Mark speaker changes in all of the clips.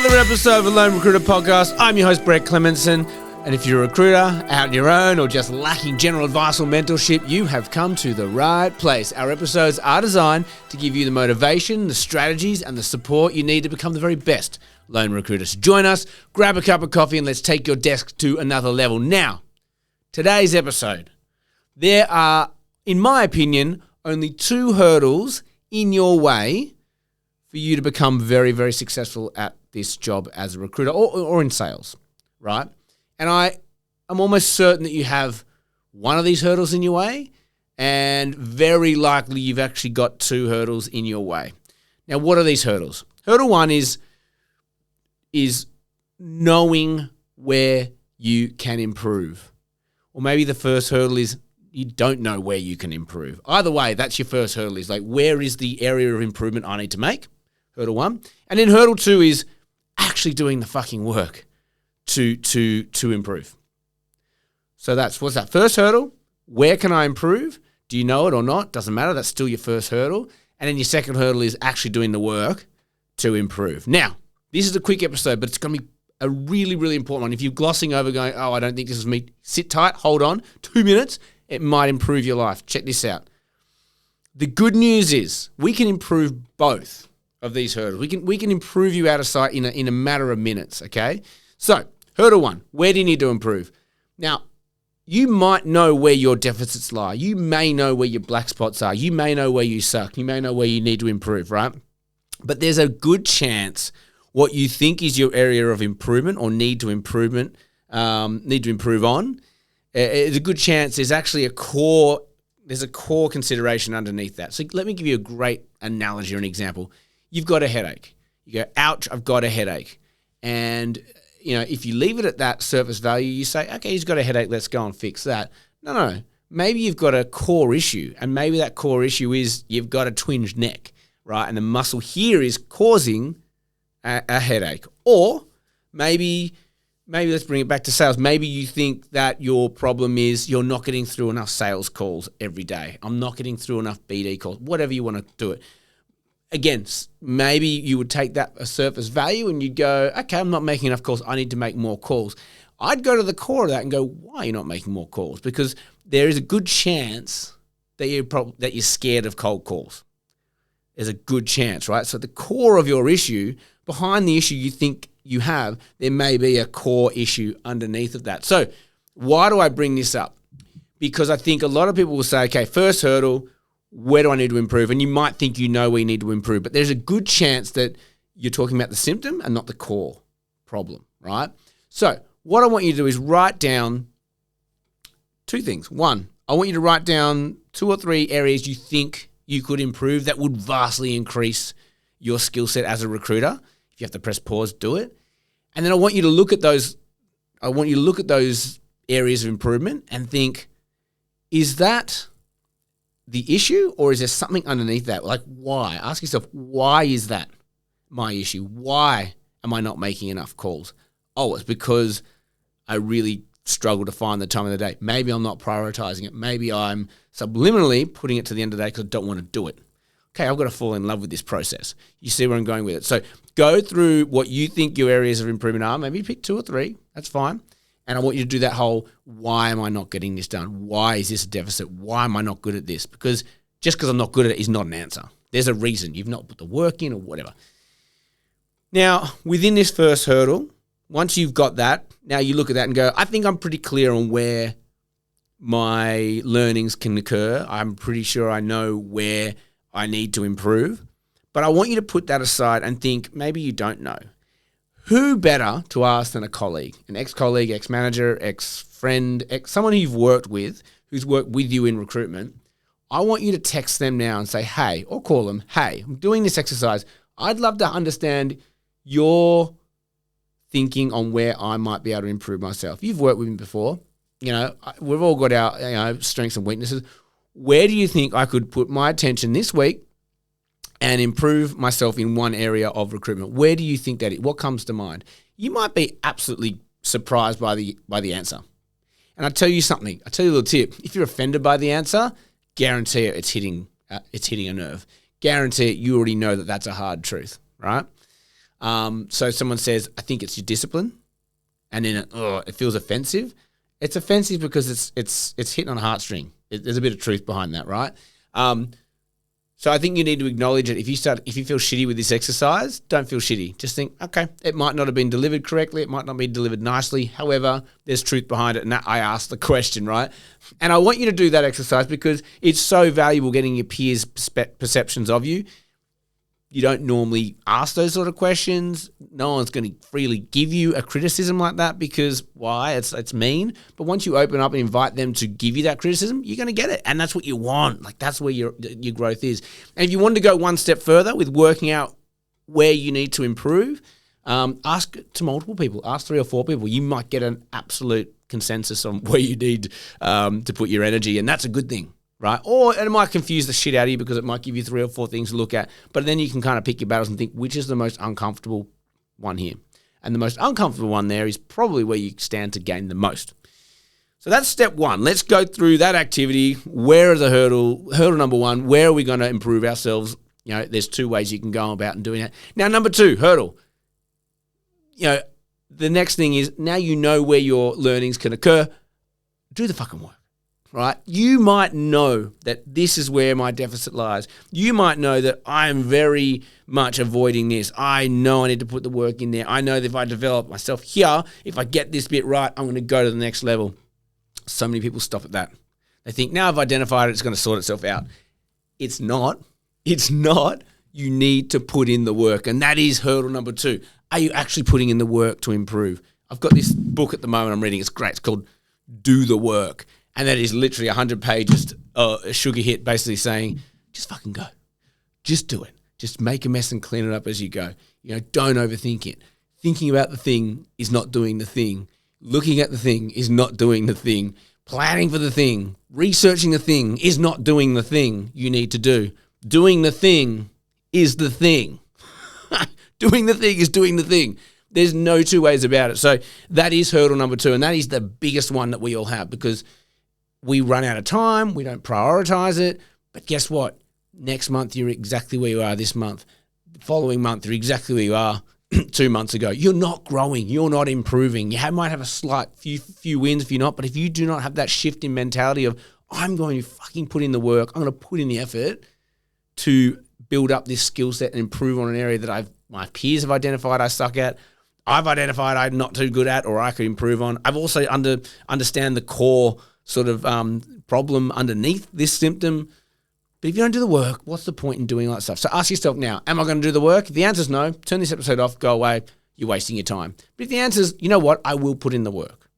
Speaker 1: another episode of the Lone Recruiter Podcast. I'm your host, Brett Clemenson. And if you're a recruiter, out on your own, or just lacking general advice or mentorship, you have come to the right place. Our episodes are designed to give you the motivation, the strategies, and the support you need to become the very best lone recruiter. So join us, grab a cup of coffee, and let's take your desk to another level. Now, today's episode. There are, in my opinion, only two hurdles in your way for you to become very, very successful at this job as a recruiter or in sales, right? And I'm almost certain that you have one of these hurdles in your way, and very likely you've actually got two hurdles in your way. Now, what are these hurdles? Hurdle one is knowing where you can improve. Or maybe the first hurdle is you don't know where you can improve. Either way, that's your first hurdle, is like, where is the area of improvement I need to make? Hurdle one. And then hurdle two is actually doing the fucking work to improve. So what's that first hurdle? Where can I improve? Do you know it or not? Doesn't matter. That's still your first hurdle. And then your second hurdle is actually doing the work to improve. Now, this is a quick episode, but it's going to be a really, really important one. If you're glossing over going, oh, I don't think this is me, sit tight, hold on, 2 minutes. It might improve your life. Check this out. The good news is we can improve both of these hurdles. We can improve you out of sight in a matter of minutes, okay? So, hurdle one, where do you need to improve? Now, you might know where your deficits lie. You may know where your black spots are. You may know where you suck. You may know where you need to improve, right? But there's a good chance what you think is your area of improvement or need to improve on, there's a good chance there's actually a core consideration underneath that. So let me give you a great analogy or an example. You've got a headache. You go, ouch, I've got a headache. And if you leave it at that surface value, you say, okay, he's got a headache, let's go and fix that. No. Maybe you've got a core issue, and maybe that core issue is you've got a twinged neck, right? And the muscle here is causing a headache. Or maybe let's bring it back to sales. Maybe you think that your problem is you're not getting through enough sales calls every day. I'm not getting through enough BD calls, whatever you want to do it. Again, maybe you would take that a surface value and you'd go, okay, I'm not making enough calls. I need to make more calls. I'd go to the core of that and go, why are you not making more calls? Because there is a good chance that you're scared of cold calls. There's a good chance, right? So the core of your issue, behind the issue you think you have, there may be a core issue underneath of that. So why do I bring this up? Because I think a lot of people will say, okay, first hurdle, where do I need to improve? And you might think you know where you need to improve, but there's a good chance that you're talking about the symptom and not the core problem, right? So what I want you to do is write down two things. One, I want you to write down 2 or 3 areas you think you could improve that would vastly increase your skill set as a recruiter. If you have to press pause, do it. And then I want you to look at those areas of improvement and think, is that the issue, or is there something underneath that? Like, why? Ask yourself, why is that my issue? Why am I not making enough calls? Oh, it's because I really struggle to find the time of the day. Maybe I'm not prioritizing it. Maybe I'm subliminally putting it to the end of the day because I don't want to do it. Okay, I've got to fall in love with this process. You see where I'm going with it. So go through what you think your areas of improvement are. Maybe pick 2 or 3. That's fine. And I want you to do that whole, why am I not getting this done? Why is this a deficit? Why am I not good at this? Because just because I'm not good at it is not an answer. There's a reason. You've not put the work in or whatever. Now, within this first hurdle, once you've got that, now you look at that and go, I think I'm pretty clear on where my learnings can occur. I'm pretty sure I know where I need to improve. But I want you to put that aside and think, maybe you don't know. Who better to ask than a colleague, an ex-colleague, ex-manager, ex-friend, someone who you've worked with, who's worked with you in recruitment. I want you to text them now and say, hey, or call them, hey, I'm doing this exercise. I'd love to understand your thinking on where I might be able to improve myself. You've worked with me before. We've all got our strengths and weaknesses. Where do you think I could put my attention this week and improve myself in one area of recruitment? Where do you think that is? What comes to mind? You might be absolutely surprised by the answer. And I'll tell you something. I'll tell you a little tip. If you're offended by the answer, guarantee it's hitting a nerve. Guarantee it, you already know that that's a hard truth, right? So someone says, I think it's your discipline, and then it feels offensive. It's offensive because it's hitting on a heartstring. There's a bit of truth behind that, right? So I think you need to acknowledge it. If you feel shitty with this exercise, don't feel shitty. Just think, okay, it might not have been delivered correctly. It might not be delivered nicely. However, there's truth behind it, and that I asked the question, right? And I want you to do that exercise because it's so valuable getting your peers' perceptions of you. You don't normally ask those sort of questions. No one's going to freely give you a criticism like that because why? It's mean. But once you open up and invite them to give you that criticism, you're going to get it. And that's what you want. Like that's where your growth is. And if you want to go one step further with working out where you need to improve, ask to multiple people. Ask 3 or 4 people. You might get an absolute consensus on where you need to put your energy. And that's a good thing. Right? Or it might confuse the shit out of you because it might give you 3 or 4 things to look at. But then you can kind of pick your battles and think, which is the most uncomfortable one here? And the most uncomfortable one there is probably where you stand to gain the most. So that's step 1. Let's go through that activity. Where is the hurdle? Hurdle number 1, where are we going to improve ourselves? You know, there's 2 ways you can go about and doing it. Now, number 2, hurdle. You know, the next thing is now you know where your learnings can occur. Do the fucking work. Right? You might know that this is where my deficit lies. You might know that I'm very much avoiding this. I know I need to put the work in there. I know that if I develop myself here, if I get this bit right, I'm going to go to the next level. So many people stop at that. They think, now I've identified it, it's going to sort itself out. It's not. It's not. You need to put in the work. And that is hurdle number 2. Are you actually putting in the work to improve? I've got this book at the moment I'm reading. It's great. It's called Do the Work. And that is literally 100 pages, a sugar hit, basically saying, just fucking go. Just do it. Just make a mess and clean it up as you go. You know, don't overthink it. Thinking about the thing is not doing the thing. Looking at the thing is not doing the thing. Planning for the thing, researching the thing is not doing the thing you need to do. Doing the thing is the thing. Doing the thing is doing the thing. There's no 2 ways about it. So that is hurdle number 2, and that is the biggest one that we all have because we run out of time, we don't prioritize it, but guess what? Next month, you're exactly where you are this month. The following month, you're exactly where you are 2 months ago. You're not growing. You're not improving. You might have a slight few wins if you're not, but if you do not have that shift in mentality of, I'm going to fucking put in the work, I'm going to put in the effort to build up this skill set and improve on an area that my peers have identified I suck at, I've identified I'm not too good at, or I could improve on. I've also understand the core sort of problem underneath this symptom. But if you don't do the work, what's the point in doing all that stuff? So ask yourself now, am I going to do the work? If the answer is no, turn this episode off, go away, you're wasting your time. But if the answer is, you know what, I will put in the work,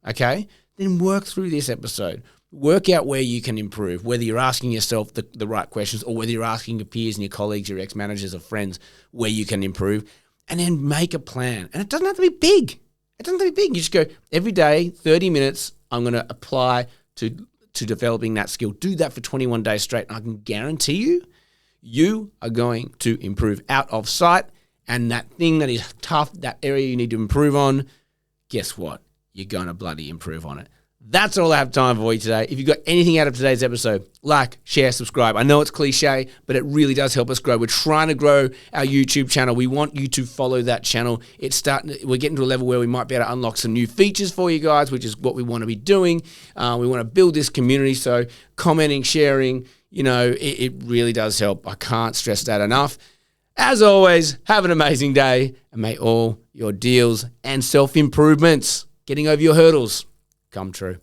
Speaker 1: okay? Then work through this episode. Work out where you can improve, whether you're asking yourself the right questions or whether you're asking your peers and your colleagues, your ex-managers or friends where you can improve, and then make a plan. And it doesn't have to be big. It doesn't have to be big. You just go, every day, 30 minutes, I'm going to apply to developing that skill. Do that for 21 days straight. And I can guarantee you are going to improve out of sight. And that thing that is tough, that area you need to improve on, guess what? You're going to bloody improve on it. That's all I have time for you today. If you got anything out of today's episode, like, share, subscribe. I know it's cliche, but it really does help us grow. We're trying to grow our YouTube channel. We want you to follow that channel. We're getting to a level where we might be able to unlock some new features for you guys, which is what we want to be doing. We want to build this community. So commenting, sharing, it really does help. I can't stress that enough. As always, have an amazing day, and may all your deals and self-improvements, getting over your hurdles, come true.